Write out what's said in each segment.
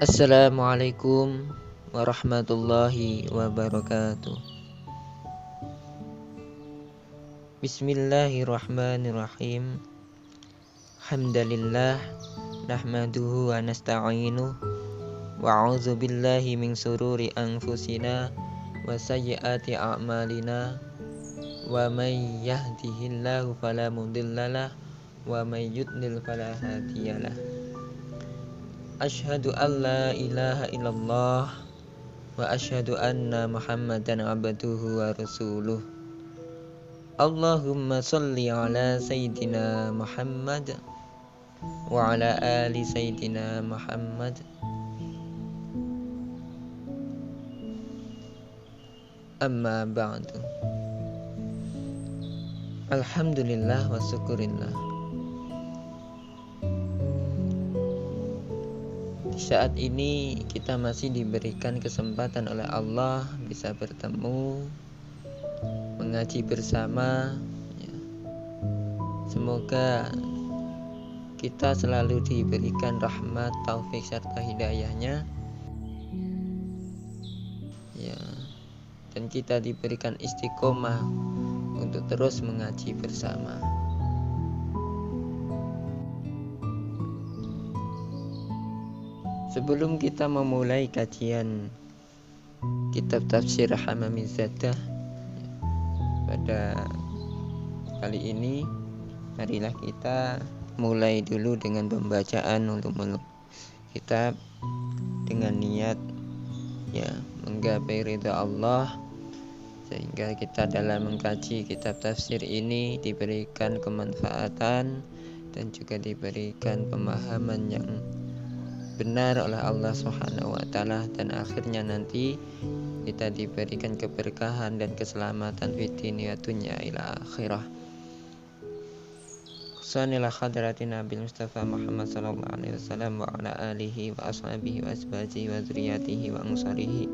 Assalamualaikum warahmatullahi wabarakatuh. Bismillahirrahmanirrahim. Hamdalillah nahmaduhu wa nasta'inuh wa a'udzu billahi min sururi anfusina wa sayyiati a'malina wa may yahdihillahu fala mudhillalah wa may yudlil fala hadiyalah. Asyhadu an la ilaha illallah wa asyhadu anna Muhammadan abduhu wa rasuluh. Allahumma shalli ala sayyidina Muhammad wa ala ali sayyidina Muhammad. Amma ba'du. Alhamdulillah wa syukurillah. Saat ini kita masih diberikan kesempatan oleh Allah bisa bertemu, mengaji bersama. Semoga kita selalu diberikan rahmat, taufik serta hidayahnya. Dan kita diberikan istiqomah untuk terus mengaji bersama. Sebelum kita memulai kajian kitab tafsir Hamamizzadah pada kali ini, marilah kita mulai dulu dengan pembacaan untuk kitab dengan niat menggapai ridha Allah, sehingga kita dalam mengkaji kitab tafsir ini diberikan kemanfaatan dan juga diberikan pemahaman yang benar oleh Allah Subhanahu wa ta'ala, dan akhirnya nanti kita diberikan keberkahan dan keselamatan fid dunya ila akhirah. Qusanilah hadratin Nabi Mustafa Muhammad sallallahu alaihi wasallam wa ala alihi wa ashabihi wa azwajihi wa dzurriyyatihi wa ansarihi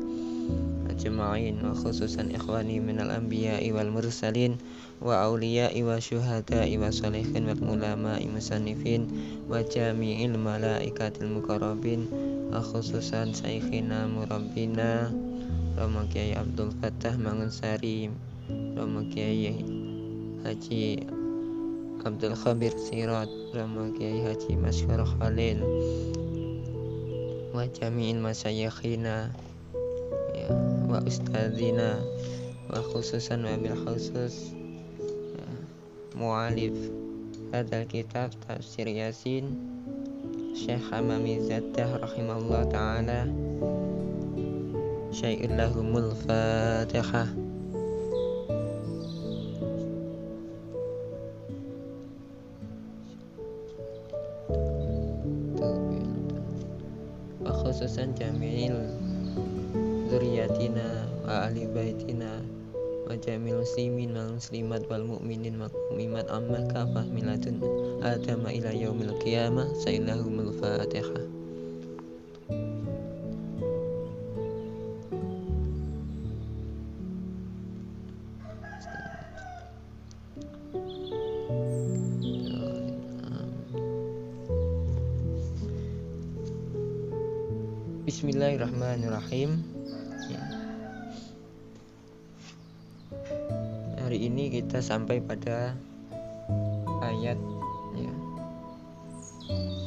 ajma'in, wa khususan ikhwani minal anbiya'i wal mursalin wa awliya'i wa syuhada'i wa sholihin wal ulama'i musannifin wa jami'il malaikatil muqarrabin, wa khususan syekhina murabbina Rama Kiai Abdul Fattah Mangunsari, Rama Kiai Haji Abdul Khabir Sirat, Rama Kiai Haji Masyhur Khalil, wa jami'il masyayikhina wa ustadzina, wa khususan wa bil khusus mu'alif hadal kitab tafsir Yasin Syekh Hamamizzadah rahimahullah ta'ala. Syai'ul lahumul Fatihah. Wa khususan jamil dzurriyyatina wa ahli baitina wa jamil muslimin wal muslimat wal mu'minin wal mu'minat amma kafah miladun adama ila yaumil qiyamah. Sayyidahumul Fatihah. Bismillahirrahmanirrahim. Hari ini kita sampai pada ayat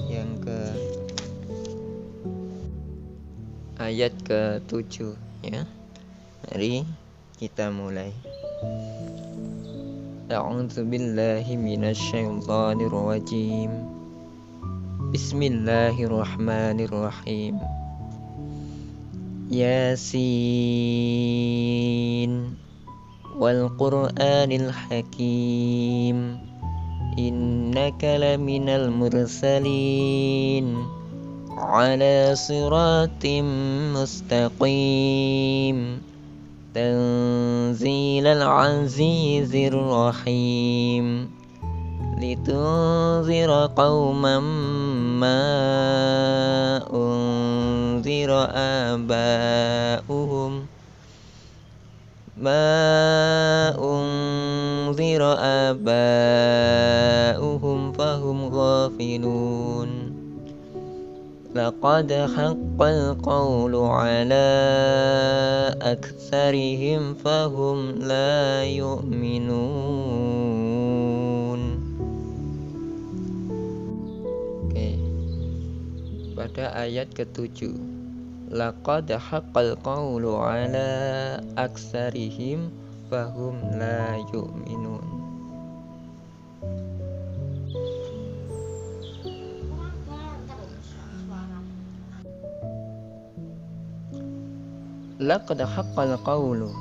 yang ayat ke-7 ya. Mari kita mulai. A'udzu billahi minasyaitonir rajim. Bismillahirrahmanirrahim. Yasin wal Qur'anil Hakim, innaka laminal mursalin ala siratim mustaqim, tanzilal azizir rahim litunzira qauman ma unzira aba'uhum fahum ghafilun. Laqad haqqal qawlu ala aktsarihim fahum la yu'minun. Oke. Pada ayat ke-7, laqad haqqal qawlu ala aktsarihim fahum la yu'minun. Laqad haqqal qawlu,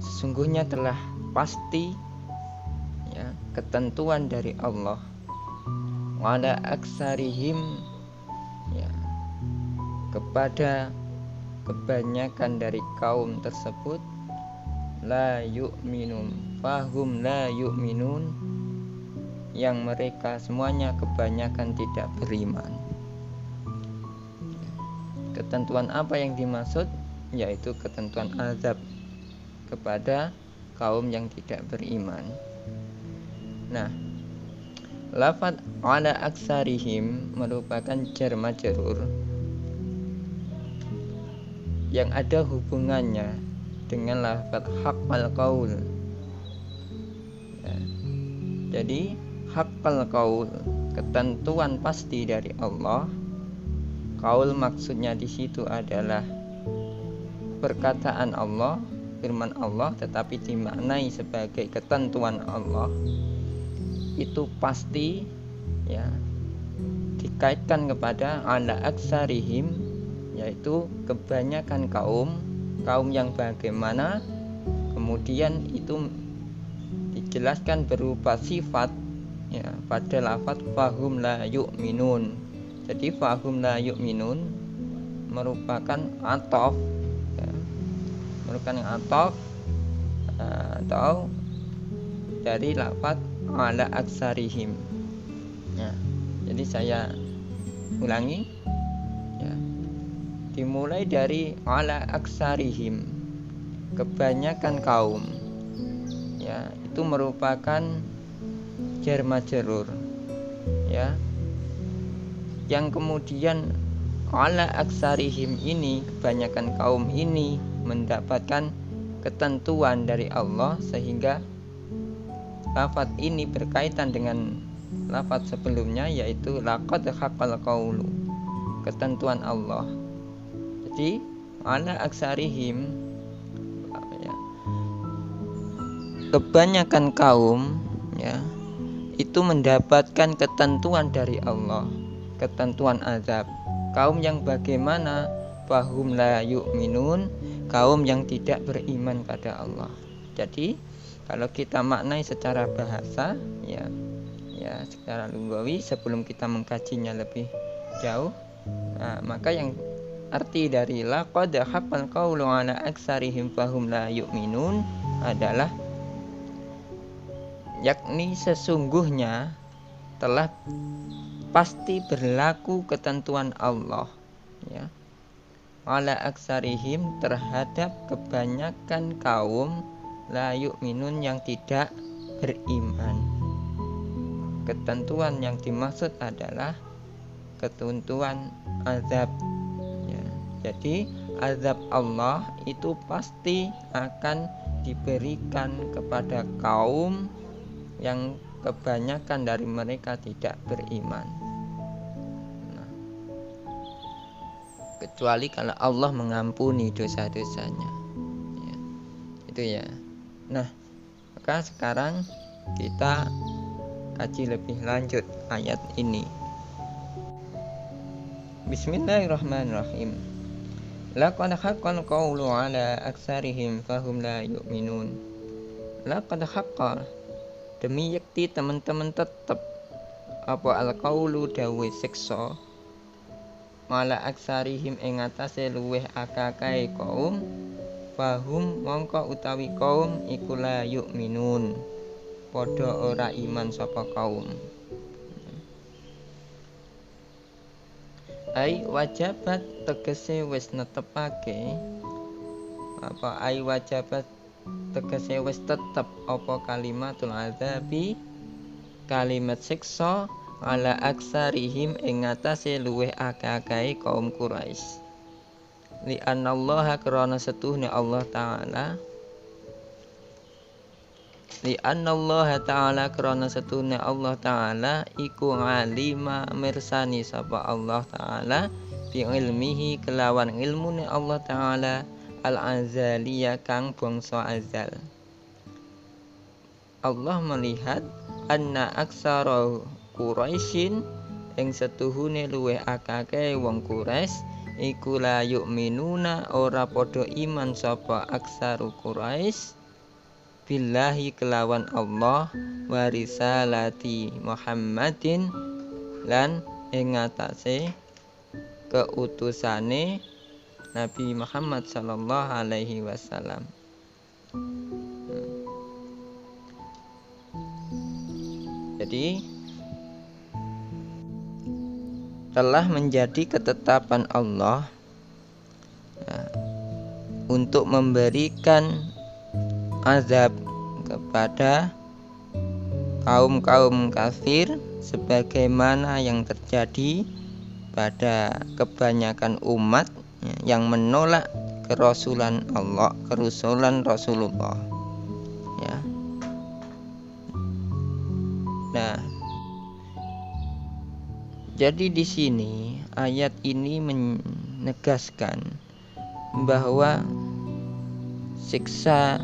sesungguhnya telah pasti ya ketentuan dari Allah, ala aksarihim ya kepada kebanyakan dari kaum tersebut, la yu'minun fahum la yu'minun, yang mereka semuanya kebanyakan tidak beriman. Ketentuan apa yang dimaksud? Yaitu ketentuan azab kepada kaum yang tidak beriman. Nah, lafaz ala aksarihim merupakan jar majrur yang ada hubungannya dengan lafaz haqqal qaul ya. Jadi haqqal qaul, ketentuan pasti dari Allah. Qaul maksudnya di situ adalah perkataan Allah, firman Allah, tetapi dimaknai sebagai ketentuan Allah. Itu pasti ya dikaitkan kepada ala aksarihim, yaitu kebanyakan kaum yang bagaimana, kemudian itu dijelaskan berupa sifat ya pada lafaz fahum la yu'minun. Jadi fahum la yu'minun merupakan ataf ya, merupakan ataf atau dari lafaz ala aksarihim ya. Jadi saya ulangi ya, dimulai dari ala aksarihim, kebanyakan kaum ya, itu merupakan jar majrur ya, yang kemudian ala aksarihim ini, kebanyakan kaum ini mendapatkan ketentuan dari Allah, sehingga lafaz ini berkaitan dengan lafaz sebelumnya, yaitu laqad haqqal qawlu, ketentuan Allah. Jadi ala aksarihim ya, kebanyakan kaum ya itu mendapatkan ketentuan dari Allah, ketentuan azab. Kaum yang bagaimana? Fahum la yu'minun, kaum yang tidak beriman pada Allah. Jadi kalau kita maknai secara bahasa ya secara lugawi, sebelum kita mengkajinya lebih jauh, maka yang arti dari laqad haqqal qawlu ala aksarihim fahum la yu'minun adalah yakni sesungguhnya telah pasti berlaku ketentuan Allah ya ala aksarihim terhadap kebanyakan kaum la yu'minun yang tidak beriman. Ketentuan yang dimaksud adalah ketentuan azab ya. Jadi azab Allah itu pasti akan diberikan kepada kaum yang kebanyakan dari mereka tidak beriman. Kecuali kalau Allah mengampuni dosa-dosanya ya. Itu ya. Nah, maka sekarang kita kaji lebih lanjut ayat ini. Bismillahirrahmanirrahim. Laqad haqqal qawlu ala aksarihim fahum la yu'minun. Laqad haqqa, demi yakti teman-teman tetap apa al-qawlu dawe siksa ala aksarihim ing atase luweh akakai kaum fahum mongko utawi kaum iku la yu'minun padha ora iman sapa kaum. Ai wajabat tegese wis netepake apa ai wajabat tegese wis tetep apa kalimatul azabi kalimat siksa ala aksarihim ing atase luweh akeh-akehe kaum Quraisy. Li anallaha krana setuhne Allah taala li anallaha taala krana setuhne Allah taala iku alima mirsani sapa Allah taala bi ilmihi kelawan ilmune Allah taala al azaliyah kang bangsa azal. Allah melihat anna aksara Quraisyin ing setuhune luweh akeh wong Quraisy iku la yu'minuna ora padha iman sapa aksaru Quraisy billahi kelawan Allah wa risalati Muhammadin lan ing atase keutusane Nabi Muhammad sallallahu alaihi wasallam. Jadi telah menjadi ketetapan Allah untuk memberikan azab kepada kaum-kaum kafir sebagaimana yang terjadi pada kebanyakan umat yang menolak kerasulan Allah, kerusulan Rasulullah. Ya. Nah, jadi di sini ayat ini menegaskan bahwa siksa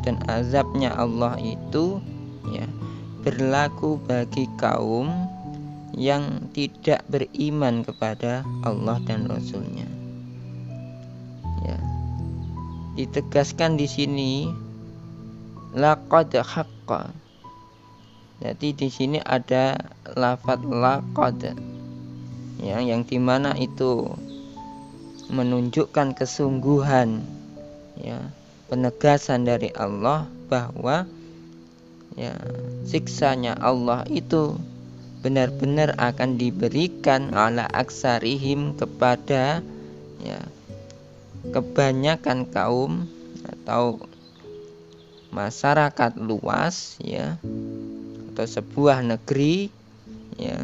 dan azabnya Allah itu ya berlaku bagi kaum yang tidak beriman kepada Allah dan Rasul-Nya. Ya. Ditegaskan di sini laqad haqqa. Jadi di sini ada lafaz laqad ya, yang dimana itu menunjukkan kesungguhan ya, penegasan dari Allah bahwa ya siksanya Allah itu benar-benar akan diberikan ala aksarihim kepada ya kebanyakan kaum atau masyarakat luas ya, atau sebuah negeri ya,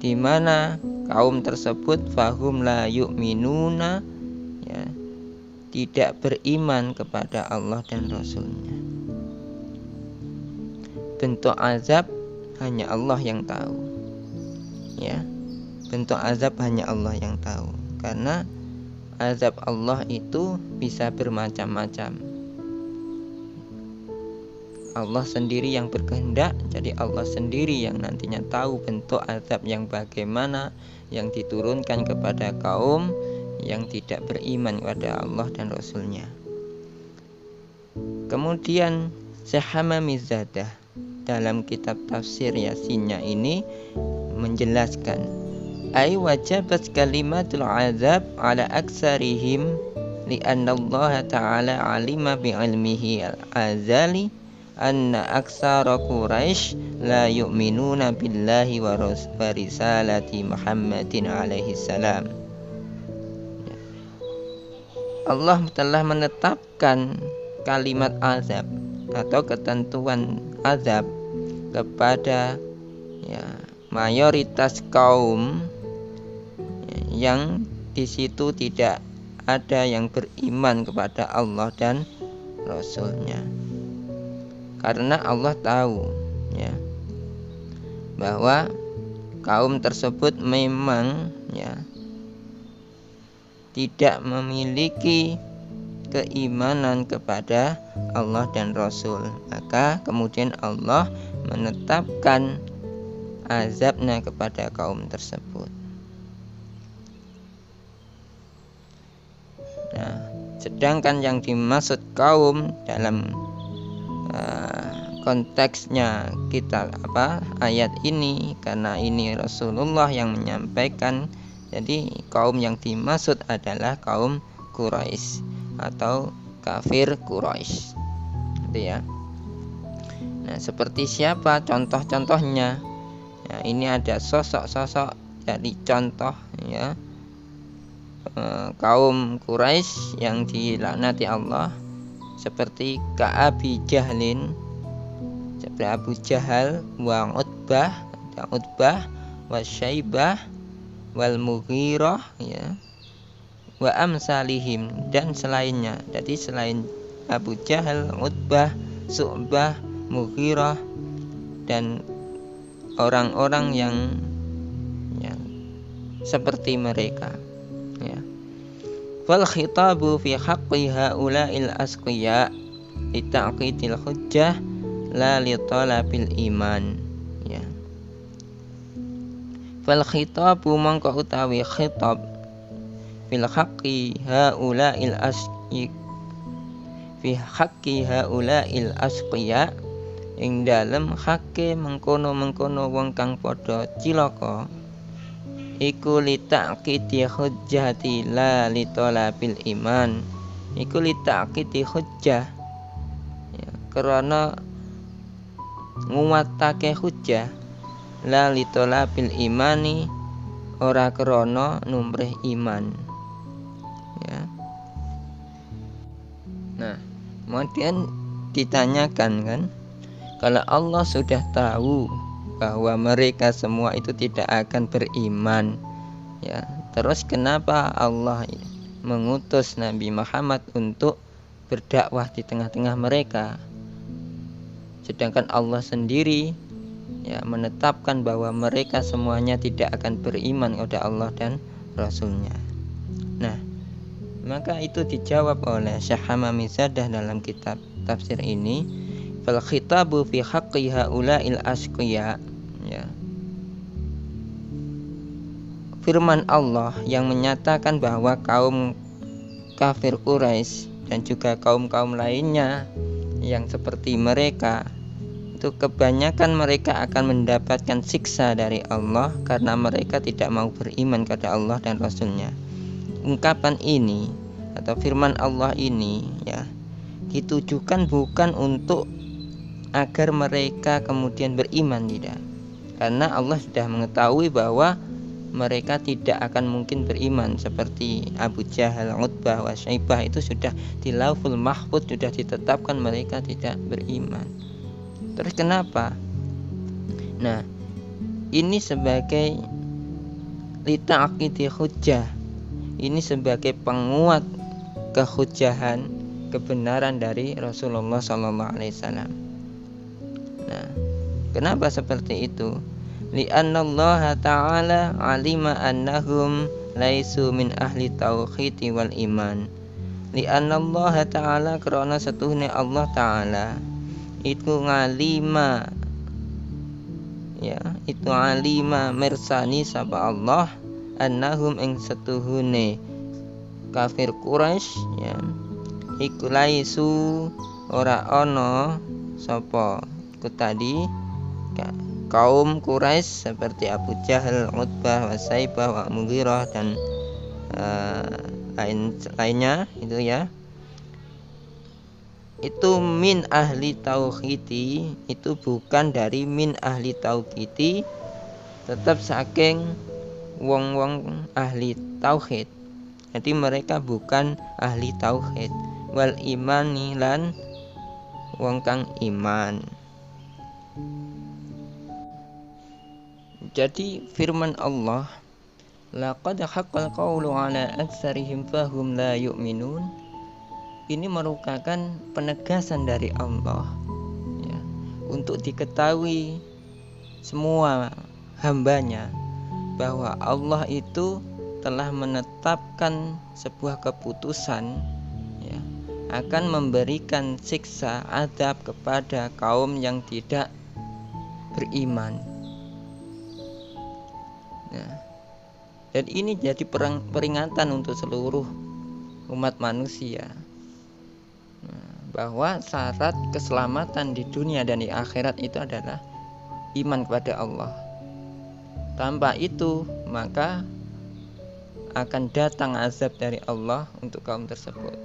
di mana kaum tersebut fahum la yu'minuna ya, tidak beriman kepada Allah dan Rasul-Nya. Bentuk azab hanya Allah yang tahu ya, bentuk azab hanya Allah yang tahu, karena azab Allah itu bisa bermacam-macam. Allah sendiri yang berkehendak, jadi Allah sendiri yang nantinya tahu bentuk azab yang bagaimana yang diturunkan kepada kaum yang tidak beriman kepada Allah dan Rasul-Nya. Kemudian Syekh Hamami Zadah dalam kitab tafsir Yasinnya ini menjelaskan ay wajabat kalimatul azab ala aksarihim li'anna Allah ta'ala alima bi'ilmihi al-azali anna aksara Quraisy la yu'minuna billahi wa risalati Muhammadin alaihi salam. Allah telah menetapkan kalimat azab atau ketentuan azab kepada ya, mayoritas kaum yang di situ tidak ada yang beriman kepada Allah dan Rasul-Nya. Karena Allah tahu ya bahwa kaum tersebut memang ya tidak memiliki keimanan kepada Allah dan Rasul. Maka kemudian Allah menetapkan azabnya kepada kaum tersebut. Nah, sedangkan yang dimaksud kaum dalam konteksnya kita ayat ini, karena ini Rasulullah yang menyampaikan, jadi kaum yang dimaksud adalah kaum Quraisy atau kafir Quraisy. Gitu ya. Nah, seperti siapa contoh-contohnya? Ya, ini ada sosok-sosok dari contoh ya kaum Quraisy yang dilaknati Allah, seperti Ka'abi Jahlin, seperti Abu Jahal, wa Utbah, wa Syaibah, wal Mughirah ya, wa amsalihim, dan selainnya. Jadi selain Abu Jahal, Utbah, Syu'bah, Mughirah, dan orang-orang yang seperti mereka ya. Fal khitabu fi haqqi haula'il asqiya li ta'qidil hujjah la li talabil iman ya. Fal khitabu mangka utawi khitab fil haqqi haula'il asqiya fi haqqi haula'il asqiya ing dalem hakke mengkono-mengkono wong kang padha cilaka iku li ta'qidi hujjati la li talabil iman. Iku li ta'qidi hujjah ya, karena nguwatake hujjah, la li talabil imani, ora krana numrih iman ya. Nah, kemudian ditanyakan kan, kalau Allah sudah tahu bahwa mereka semua itu tidak akan beriman ya, terus kenapa Allah mengutus Nabi Muhammad untuk berdakwah di tengah-tengah mereka, sedangkan Allah sendiri ya menetapkan bahwa mereka semuanya tidak akan beriman kepada Allah dan Rasulnya. Nah, maka itu dijawab oleh Syekh Hamam Mizadah dalam kitab tafsir ini, fal khitabu fi haqqi haula'il asqiya ya. Firman Allah yang menyatakan bahwa kaum kafir Quraisy dan juga kaum-kaum lainnya yang seperti mereka itu kebanyakan mereka akan mendapatkan siksa dari Allah karena mereka tidak mau beriman kepada Allah dan Rasulnya. Ungkapan ini atau firman Allah ini ya ditujukan bukan untuk agar mereka kemudian beriman, tidak. Karena Allah sudah mengetahui bahwa mereka tidak akan mungkin beriman, seperti Abu Jahal, Utbah, wa Syaibah itu sudah di Lauhul Mahfuz, sudah ditetapkan mereka tidak beriman. Terus kenapa? Nah, ini sebagai lita'aqidi hujjah. Ini sebagai penguat kehujahan kebenaran dari Rasulullah SAW. Nah, kenapa seperti itu? Li'anna Allah Ta'ala alima annahum laisu min ahli tauhid wal iman. Li'anna Allah Ta'ala karena setuhne Allah Ta'ala itu ngalima ya, itu alima mersani sapa Allah annahum ing setuhune kafir Quraisy ya iku laisu ora ono sapa iku tadi kaum Quraisy seperti Abu Jahal, Utbah, wa Syaibah, wa Mughirah dan lainnya itu ya, itu min ahli tauhidi, itu bukan dari min ahli tauhidi, tetap saking wong-wong ahli tauhid. Jadi mereka bukan ahli tauhid. Wal imani lan wong kang iman. Jadi firman Allah, laqad haqqal qawlu ala aktsarihim fahum la yu'minun, ini merupakan penegasan dari Allah ya, untuk diketahui semua hambanya bahwa Allah itu telah menetapkan sebuah keputusan ya, akan memberikan siksa azab kepada kaum yang tidak beriman. Nah, dan ini jadi peringatan untuk seluruh umat manusia bahwa syarat keselamatan di dunia dan di akhirat itu adalah iman kepada Allah. Tanpa itu maka akan datang azab dari Allah untuk kaum tersebut.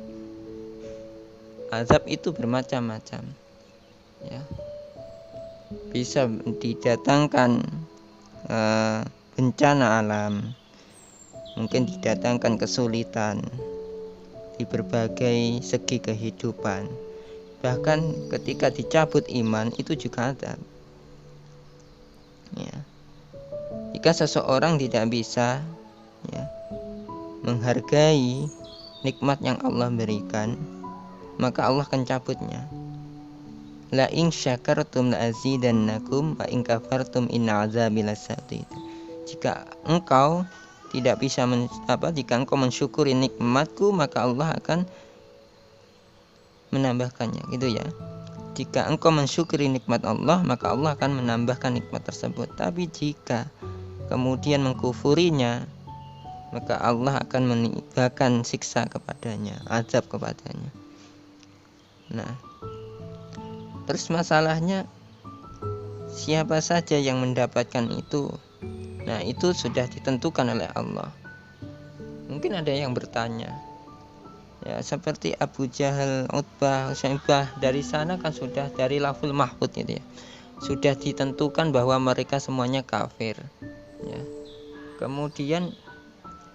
Azab itu bermacam-macam, ya. Bisa didatangkan bencana alam, mungkin didatangkan kesulitan di berbagai segi kehidupan. Bahkan ketika dicabut iman itu juga ada, ya. Jika seseorang tidak bisa, ya, menghargai nikmat yang Allah berikan, maka Allah akan cabutnya. La in syakartum la azidannakum wa in kafartum inna azabi lasyadid. Jika engkau tidak bisa jika engkau mensyukuri nikmatku, maka Allah akan menambahkannya, gitu ya. Jika engkau mensyukuri nikmat Allah, maka Allah akan menambahkan nikmat tersebut. Tapi jika kemudian mengkufurinya, maka Allah akan menimpakan siksa kepadanya, azab kepadanya. Nah, terus masalahnya siapa saja yang mendapatkan itu? Nah, itu sudah ditentukan oleh Allah. Mungkin ada yang bertanya, ya, seperti Abu Jahal, Utbah, Syaibah, dari sana kan sudah dari Lauhul Mahfuz gitu ya, sudah ditentukan bahwa mereka semuanya kafir, ya. Kemudian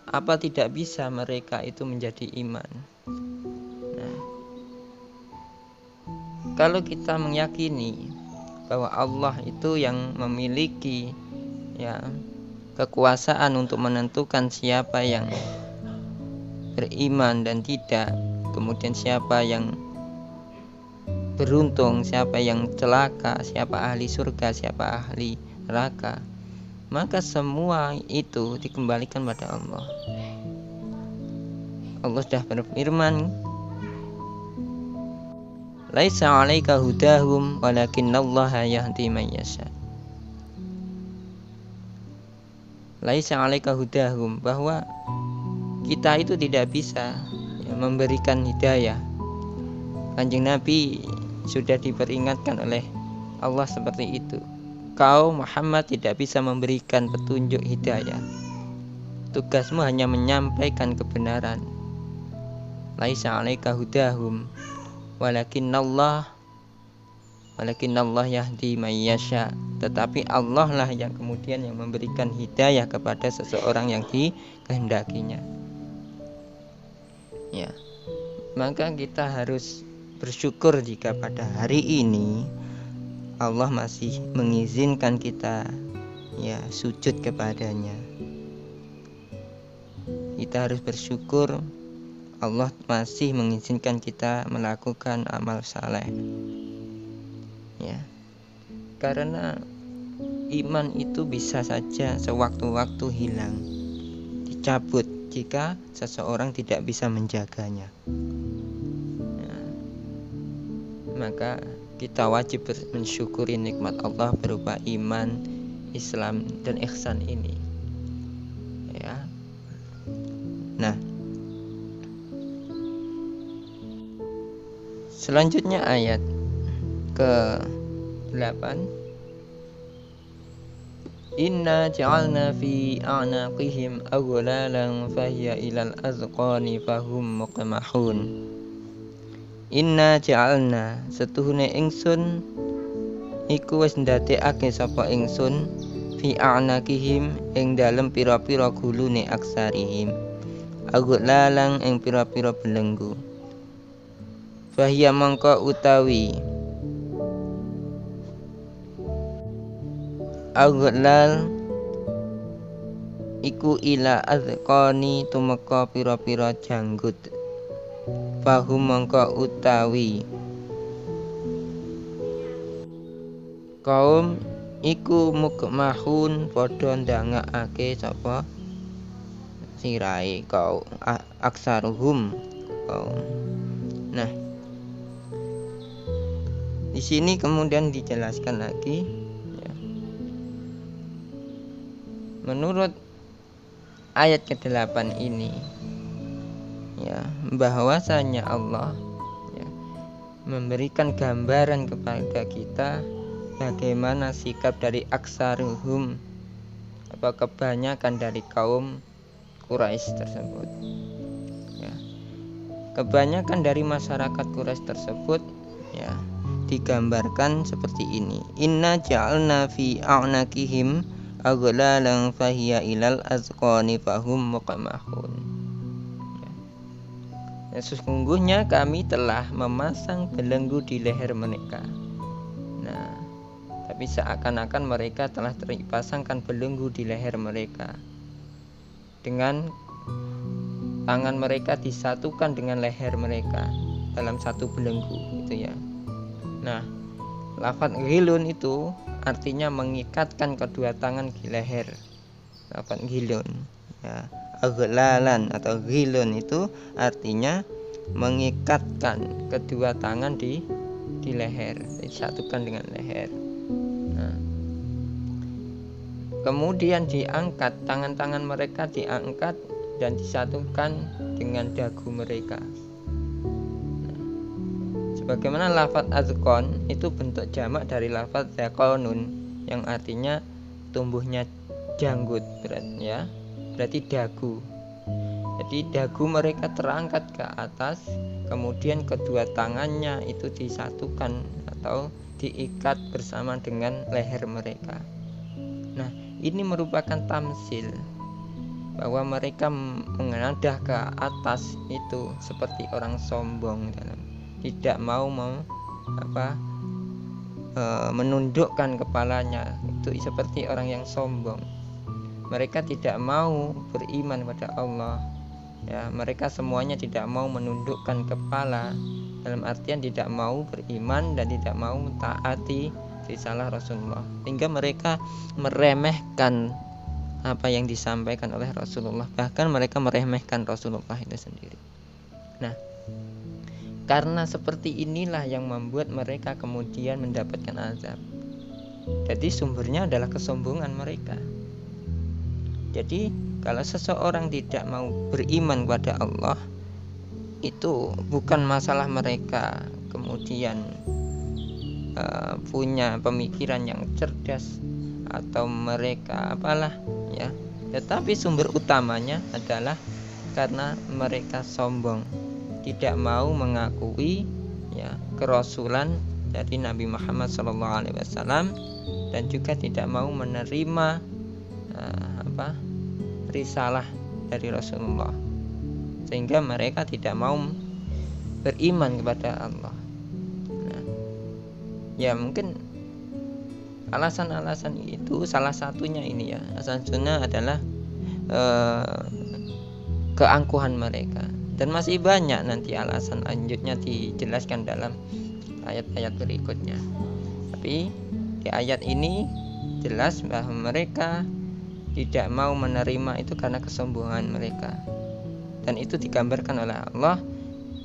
apa tidak bisa mereka itu menjadi iman? Nah, kalau kita meyakini bahwa Allah itu yang memiliki, ya, kekuasaan untuk menentukan siapa yang beriman dan tidak, kemudian siapa yang beruntung, siapa yang celaka, siapa ahli surga, siapa ahli neraka, maka semua itu dikembalikan pada Allah. Allah sudah berfirman, laisa 'alaika hudahum walakinallaha yahdi man yasha. Laisa 'alaika hudahum, bahwa kita itu tidak bisa, ya, memberikan hidayah. Kanjeng Nabi sudah diperingatkan oleh Allah seperti itu. Kau Muhammad tidak bisa memberikan petunjuk hidayah. Tugasmu hanya menyampaikan kebenaran. Laisa 'alaika hudahum walakinallah yahdi man yasha. Tetapi Allah lah yang kemudian yang memberikan hidayah kepada seseorang yang dikehendakinya. Ya. Maka kita harus bersyukur jika pada hari ini Allah masih mengizinkan kita, ya, sujud kepadanya. Kita harus bersyukur Allah masih mengizinkan kita melakukan amal saleh, ya. Karena iman itu bisa saja sewaktu-waktu hilang, dicabut jika seseorang tidak bisa menjaganya. Nah, maka kita wajib mensyukuri nikmat Allah berupa iman, Islam, dan ihsan ini, ya. Nah, selanjutnya ayat ke-8, inna ja'alna fi a'naqihim aghlalan fahiya ilal azqani fahum muqmahun. Inna ja'alna, setuhune ingsun iku wis ndadekake sapa ingsun fi a'naqihim ing dalem pira-pira gulune aksarihim, aghlalan ing pira-pira belenggu. Fahiya mangka utawi aghlal iku ila azqani tumeka pira-pira janggut. Fahum mangka utawi kaum iku mukmahun padha ndangakake sapa sirahe kaum aksaruhum kaum. Nah, di sini kemudian dijelaskan lagi, ya, menurut ayat ke-8 ini, ya, bahwasanya Allah, ya, memberikan gambaran kepada kita bagaimana sikap dari aksaruhum, apa kebanyakan dari kaum Quraisy tersebut, ya. kebanyakan dari masyarakat Quraisy tersebut ya digambarkan seperti ini. Inna ja'alna fi a'naqihim aghlalan fahiya ilal azqani fahum muqmahun. Ya, sesungguhnya kami telah memasang belenggu di leher mereka. Nah, tapi seakan-akan mereka telah dipasangkan belenggu di leher mereka. Dengan tangan mereka disatukan dengan leher mereka dalam satu belenggu gitu ya. Nah, lafaz ghilun itu artinya mengikatkan kedua tangan di leher. Lafaz ghilun ya, aghlalan atau ghilun itu artinya mengikatkan kedua tangan di leher, disatukan dengan leher. Nah, kemudian diangkat, tangan-tangan mereka diangkat dan disatukan dengan dagu mereka. Bagaimana lafaz azqon itu bentuk jamak dari lafaz zaqonun yang artinya tumbuhnya janggut, berarti dagu. Jadi dagu mereka terangkat ke atas, kemudian kedua tangannya itu disatukan atau diikat bersama dengan leher mereka. Nah, ini merupakan tamsil bahwa mereka mengadah ke atas itu seperti orang sombong dalam tidak mau menundukkan kepalanya, itu seperti orang yang sombong. Mereka tidak mau beriman kepada Allah ya, mereka semuanya tidak mau menundukkan kepala, dalam artian tidak mau beriman dan tidak mau mentaati risalah Rasulullah, sehingga mereka meremehkan apa yang disampaikan oleh Rasulullah, bahkan mereka meremehkan Rasulullah itu sendiri. Nah, karena seperti inilah yang membuat mereka kemudian mendapatkan azab. Jadi sumbernya adalah kesombongan mereka. Jadi kalau seseorang tidak mau beriman kepada Allah, itu bukan masalah mereka kemudian punya pemikiran yang cerdas atau mereka apalah ya, tetapi sumber utamanya adalah karena mereka sombong, tidak mau mengakui ya kerasulan dari Nabi Muhammad SAW dan juga tidak mau menerima risalah dari Rasulullah, sehingga mereka tidak mau beriman kepada Allah. Nah, ya mungkin alasan-alasan itu salah satunya ini ya, alasannya adalah keangkuhan mereka. Dan masih banyak nanti alasan lanjutnya dijelaskan dalam ayat-ayat berikutnya. Tapi di ayat ini jelas bahwa mereka tidak mau menerima itu karena kesombongan mereka. Dan itu digambarkan oleh Allah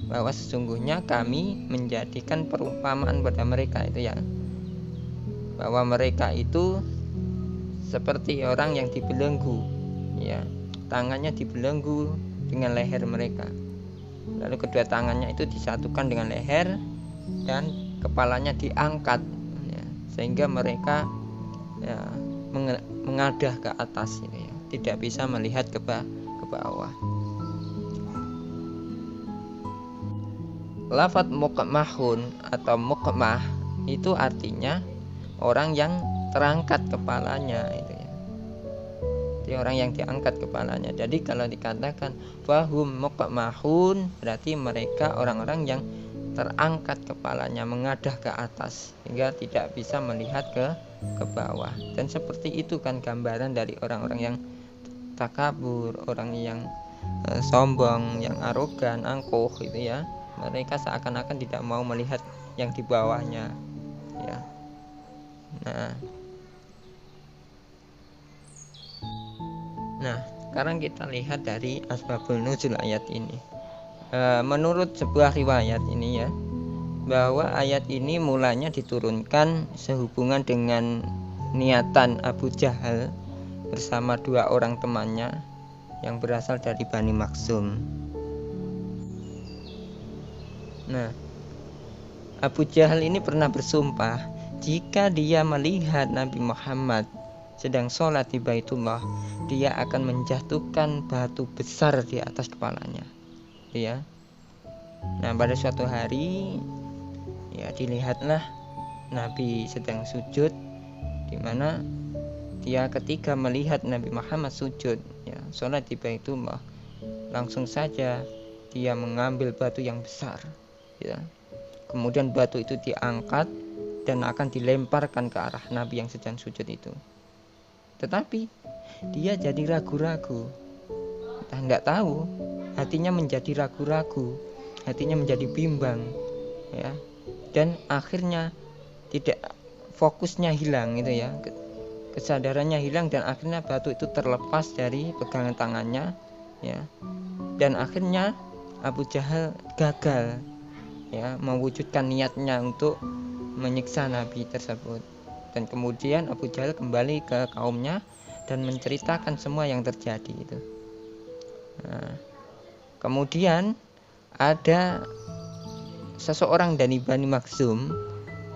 bahwa sesungguhnya kami menjadikan perumpamaan pada mereka itu ya, bahwa mereka itu seperti orang yang dibelenggu ya, tangannya dibelenggu dengan leher mereka, lalu kedua tangannya itu disatukan dengan leher dan kepalanya diangkat ya, sehingga mereka ya, mengadah ke atas gitu ya, tidak bisa melihat ke bawah. Lafaz muqmahun atau muqmah itu artinya orang yang terangkat kepalanya itu ya. Jadi orang yang diangkat kepalanya. Jadi kalau dikatakan fahum muqmahun, berarti mereka orang-orang yang terangkat kepalanya, mengadah ke atas sehingga tidak bisa melihat ke bawah. Dan seperti itu kan gambaran dari orang-orang yang takabur, orang yang sombong, yang arogan, angkuh gitu ya. Mereka seakan-akan tidak mau melihat yang di bawahnya ya. Nah, sekarang kita lihat dari asbabul nuzul ayat ini. Menurut sebuah riwayat ini ya, bahwa ayat ini mulanya diturunkan sehubungan dengan niatan Abu Jahal bersama dua orang temannya yang berasal dari Bani Maksum. Nah, Abu Jahal ini pernah bersumpah jika dia melihat Nabi Muhammad sedang sholat di Baitullah, dia akan menjatuhkan batu besar di atas kepalanya ya. Nah, pada suatu hari ya dilihatlah Nabi sedang sujud, di mana dia ketika melihat Nabi Muhammad sujud ya sholat di Baitullah, langsung saja dia mengambil batu yang besar ya. Kemudian batu itu diangkat dan akan dilemparkan ke arah Nabi yang sedang sujud itu. Tetapi dia jadi ragu-ragu, nggak tahu, hatinya menjadi ragu-ragu, hatinya menjadi bimbang ya, dan akhirnya tidak, fokusnya hilang gitu ya, kesadarannya hilang, dan akhirnya batu itu terlepas dari pegangan tangannya ya, dan akhirnya Abu Jahal gagal ya mewujudkan niatnya untuk menyiksa Nabi tersebut. Dan kemudian Abu Jahal kembali ke kaumnya dan menceritakan semua yang terjadi itu. Nah, kemudian ada seseorang dari Bani Makhzum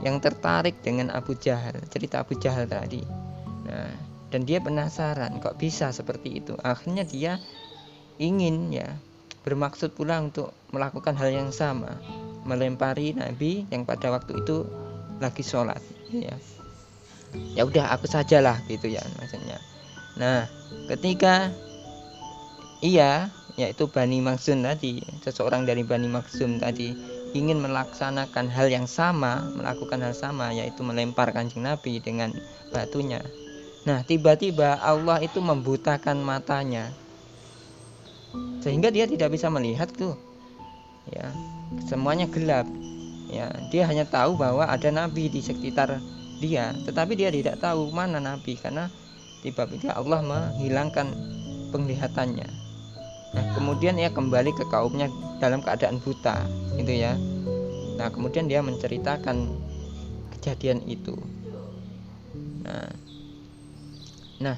yang tertarik dengan Abu Jahal, cerita Abu Jahal tadi. Nah, dan dia penasaran kok bisa seperti itu. Akhirnya dia ingin ya bermaksud pula untuk melakukan hal yang sama, melempari Nabi yang pada waktu itu lagi sholat ya. Ya udah aku sajalah gitu ya maksudnya. Nah, ketika ia, yaitu Bani Makhzum tadi, seseorang dari Bani Makhzum tadi ingin melaksanakan hal yang sama, melakukan hal sama, yaitu melempar Kanjeng Nabi dengan batunya. Nah, tiba-tiba Allah itu membutakan matanya, sehingga dia tidak bisa melihat tuh ya, semuanya gelap ya. Dia hanya tahu bahwa ada Nabi di sekitar dia, tetapi dia tidak tahu mana Nabi, karena tiba-tiba Allah menghilangkan penglihatannya. Nah, kemudian ia kembali ke kaumnya dalam keadaan buta gitu ya. Nah, kemudian dia menceritakan kejadian itu. Nah,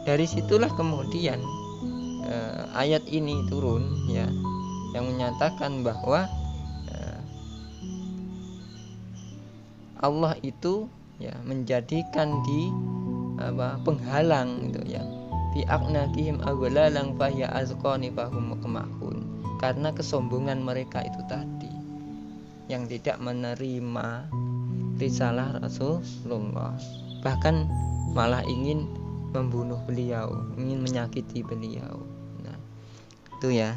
dari situlah kemudian ayat ini turun ya, yang menyatakan bahwa Allah itu ya menjadikan di penghalang gitu ya, fi aqnaqihim aghlalan fahya azqani fahum muqmahun, karena kesombongan mereka itu tadi yang tidak menerima risalah Rasulullah, bahkan malah ingin membunuh beliau, ingin menyakiti beliau. Nah, itu ya.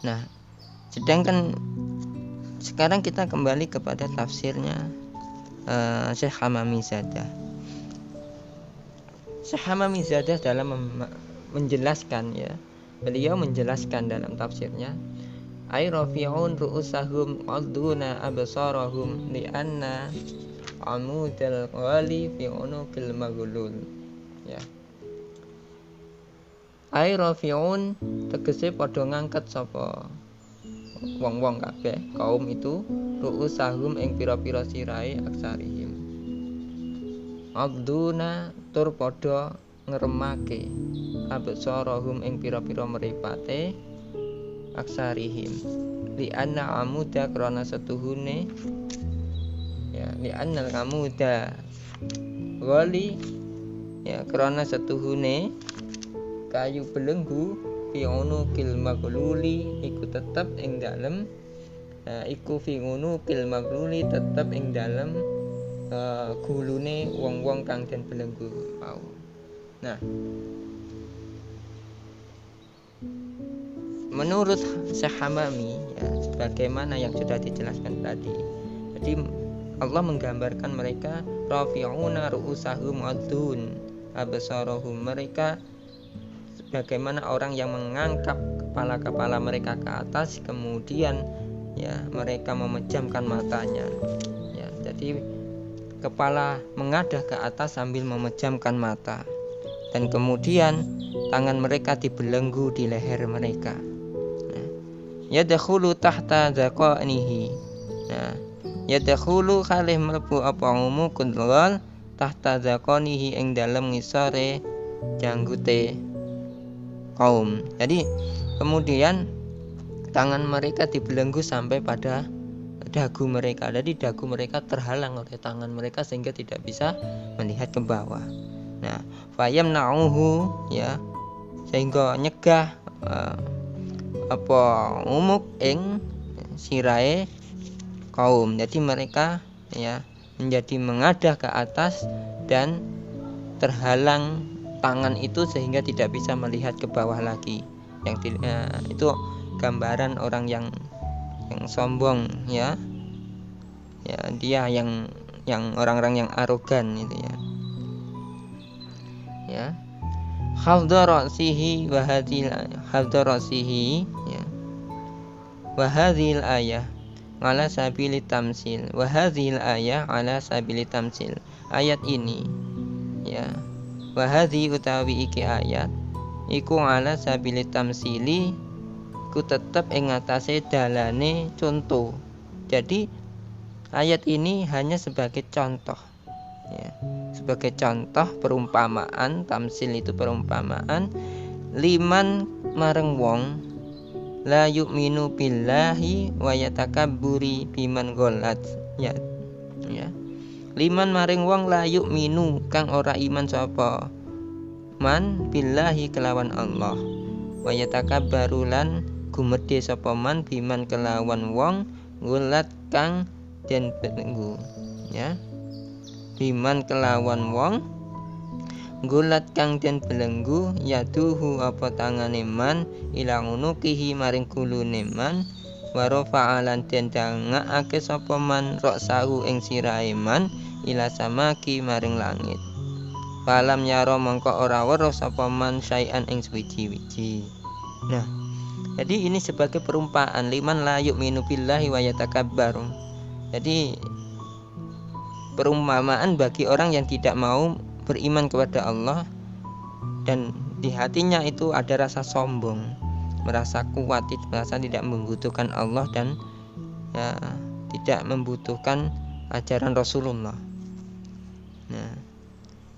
Nah, sedangkan sekarang kita kembali kepada tafsirnya Syekh Hamamizadah. Syekh Hamamizadah dalam menjelaskan ya, beliau menjelaskan dalam tafsirnya, ay rafi'un ru'usahum qaduna absarahum li'anna amudal ghali fi unuqil maghlul ya. Ay rafi'un tegese padha ngangkat sapa wong-wong kabeh kaum itu, ru'usahum ing pira-pira sirahe aksarihim, abduna tur padha ngremake, absarahum ing pira-pira mripate aksarihim, li anna amuda krana setuhune ya, li anna amuda wali ya, krana setuhune kayu belenggu fi unuqil maghluli iku tetep ing dalem iku fi unuqil maghluli tetep ing dalem gulune wong-wong kang den belenggu mau. Nah, menurut Syekh Hamami ya, sebagaimana yang sudah dijelaskan tadi, jadi Allah menggambarkan mereka rafi'una ru'usahum adun absarahum, mereka sebagaimana orang yang mengangkat kepala-kepala mereka ke atas, kemudian ya mereka memejamkan matanya ya, jadi kepala mengadah ke atas sambil memejamkan mata, dan kemudian tangan mereka dibelenggu di leher mereka. Yadkhulu tahta zaqanihi. Nah, yadkhulu kalih mlebu apa umu kundal tahta zaqanihi ing dalem ngisore janggute kaum. Jadi kemudian tangan mereka dibelenggu sampai pada dagu mereka. Jadi dagu mereka terhalang oleh tangan mereka sehingga tidak bisa melihat ke bawah. Nah, fayamna'uhu ya, sehingga nyegah umuk ing sirahe kaum. Jadi mereka menjadi mengadah ke atas dan terhalang tangan itu sehingga tidak bisa melihat ke bawah lagi. Itu gambaran orang yang sombong, ya. Dia yang orang-orang yang arogan itu, ya. Hafdharasihi wa hadhil ayah ala sabili tamsil. Wa hadhil ayah ala sabili tamsil. Ayat ini, ya. Wa hadhi utawi iki ayat iku ala sabili tamsili, ku tetep ing atase dalane contoh. Jadi ayat ini hanya sebagai contoh, ya. Sebagai contoh perumpamaan. Tamsil itu perumpamaan. Liman mareng wong la yu'minu billahi wa yatakabburi biman ghalat, ya. Liman maring wong la yu'minu kang ora iman sapa man billahi kelawan Allah, wa yatakabbaru lan gumedhe sapa man biman kelawan wong ghalat kang den belenggu, ya. Biman kelawan wong gulat kang den belenggu yaduhu apa tangane man ilang unukihi maring gulune man waro fa'alan den dangake sapa man roksahu ing sirahe man ila samaki maring langit. Falam yaro mongko ora weruh sapa man syai'an ing suwiji-wiji. Nah, jadi ini sebagai perumpamaan liman la yu'minu billahi wa yatakabbaru. Jadi perumpamaan bagi orang yang tidak mau beriman kepada Allah dan di hatinya itu ada rasa sombong, merasa kuat, merasa tidak membutuhkan Allah dan tidak membutuhkan ajaran Rasulullah. Nah,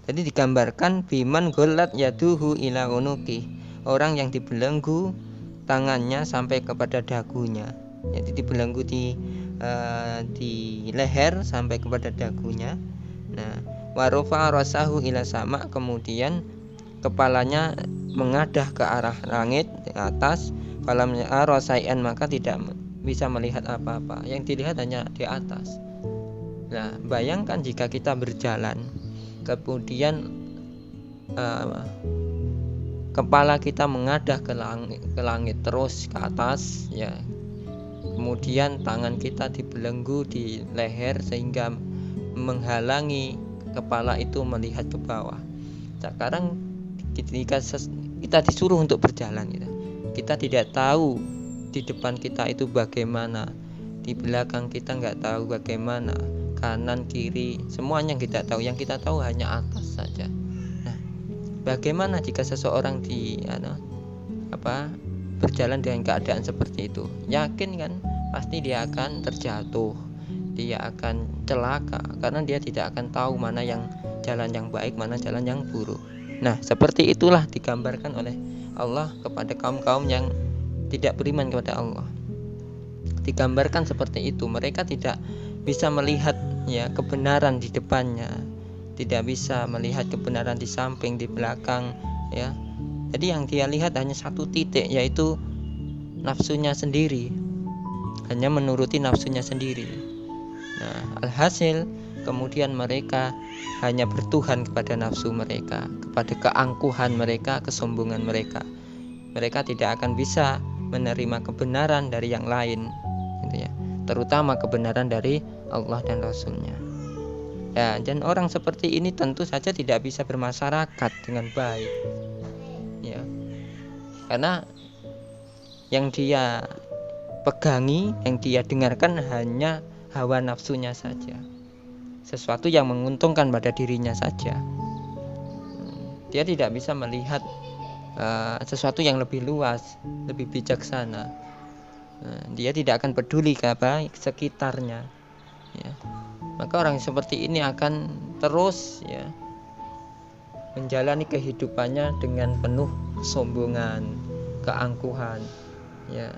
jadi digambarkan biman ghalat yaduhu ila unuki, orang yang dibelenggu tangannya sampai kepada dagunya. Jadi dibelenggu di leher sampai kepada dagunya. Nah, warofa rasahu ila sama, kemudian kepalanya mengadah ke arah langit di atas. Falam rasaian, maka tidak bisa melihat apa-apa, yang dilihat hanya di atas. Nah, bayangkan jika kita berjalan kemudian kepala kita mengadah ke langit terus ke atas, ya. Kemudian tangan kita dibelenggu di leher sehingga menghalangi kepala itu melihat ke bawah. Sekarang ketika kita disuruh untuk berjalan, kita tidak tahu di depan kita itu bagaimana, di belakang kita nggak tahu bagaimana, kanan kiri semuanya kita tahu, yang kita tahu hanya atas saja. Nah, bagaimana jika seseorang berjalan dengan keadaan seperti itu? Yakin kan pasti dia akan terjatuh, dia akan celaka karena dia tidak akan tahu mana yang jalan yang baik, mana jalan yang buruk. Nah, seperti itulah digambarkan oleh Allah kepada kaum-kaum yang tidak beriman kepada Allah. Digambarkan seperti itu, mereka tidak bisa melihat kebenaran di depannya, tidak bisa melihat kebenaran di samping, di belakang, ya. Jadi yang dia lihat hanya satu titik, yaitu nafsunya sendiri, hanya menuruti nafsunya sendiri. Nah, alhasil kemudian mereka hanya bertuhan kepada nafsu mereka, kepada keangkuhan mereka, kesombongan mereka. Mereka tidak akan bisa menerima kebenaran dari yang lain, gitu ya, terutama kebenaran dari Allah dan Rasulnya. Ya, dan orang seperti ini tentu saja tidak bisa bermasyarakat dengan baik, ya, karena yang dia pegangi, yang dia dengarkan hanya hawa nafsunya saja, sesuatu yang menguntungkan pada dirinya saja. Dia tidak bisa melihat sesuatu yang lebih luas, lebih bijaksana. Dia tidak akan peduli kepada sekitarnya, ya. Maka orang seperti ini akan terus, ya, menjalani kehidupannya dengan penuh kesombongan, keangkuhan, ya.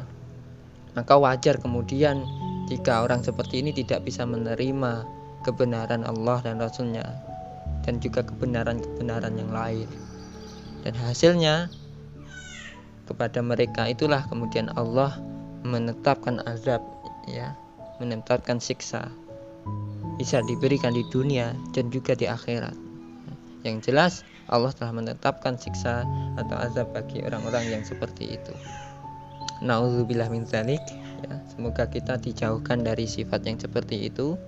Maka wajar kemudian jika orang seperti ini tidak bisa menerima kebenaran Allah dan Rasulnya, dan juga kebenaran-kebenaran yang lain. Dan hasilnya kepada mereka itulah kemudian Allah menetapkan azab, ya, menetapkan siksa, bisa diberikan di dunia dan juga di akhirat. Yang jelas Allah telah menetapkan siksa atau azab bagi orang-orang yang seperti itu. Nauzubillah min dzalik, ya. Semoga kita dijauhkan dari sifat yang seperti itu,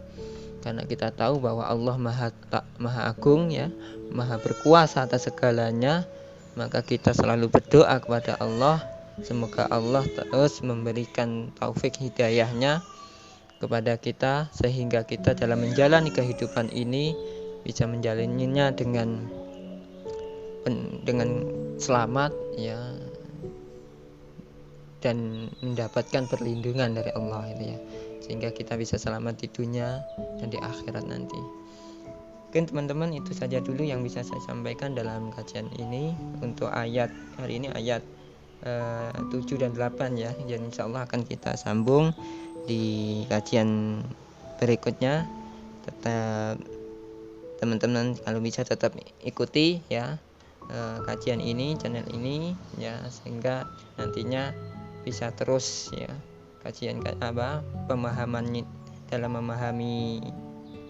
karena kita tahu bahwa Allah maha agung, ya, maha berkuasa atas segalanya. Maka kita selalu berdoa kepada Allah, semoga Allah terus memberikan taufik hidayahnya kepada kita, sehingga kita dalam menjalani kehidupan ini bisa menjalaninya dengan selamat, ya, dan mendapatkan perlindungan dari Allah itu, ya, sehingga kita bisa selamat di dunia dan di akhirat nanti. Oke teman-teman, itu saja dulu yang bisa saya sampaikan dalam kajian ini. Untuk ayat hari ini ayat 7 dan 8, ya. Dan insya Allah akan kita sambung di kajian berikutnya. Tetap teman-teman kalau bisa tetap ikuti, ya, kajian ini, channel ini, ya, sehingga nantinya bisa terus, ya, kajian pemahaman dalam memahami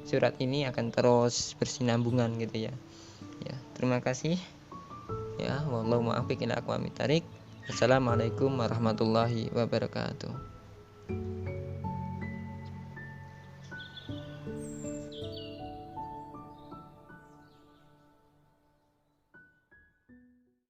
surat ini akan terus bersinambungan gitu, ya. Ya, terima kasih. Ya, wallahu muwaffiq ila aqwamit thariq. Assalamualaikum warahmatullahi wabarakatuh.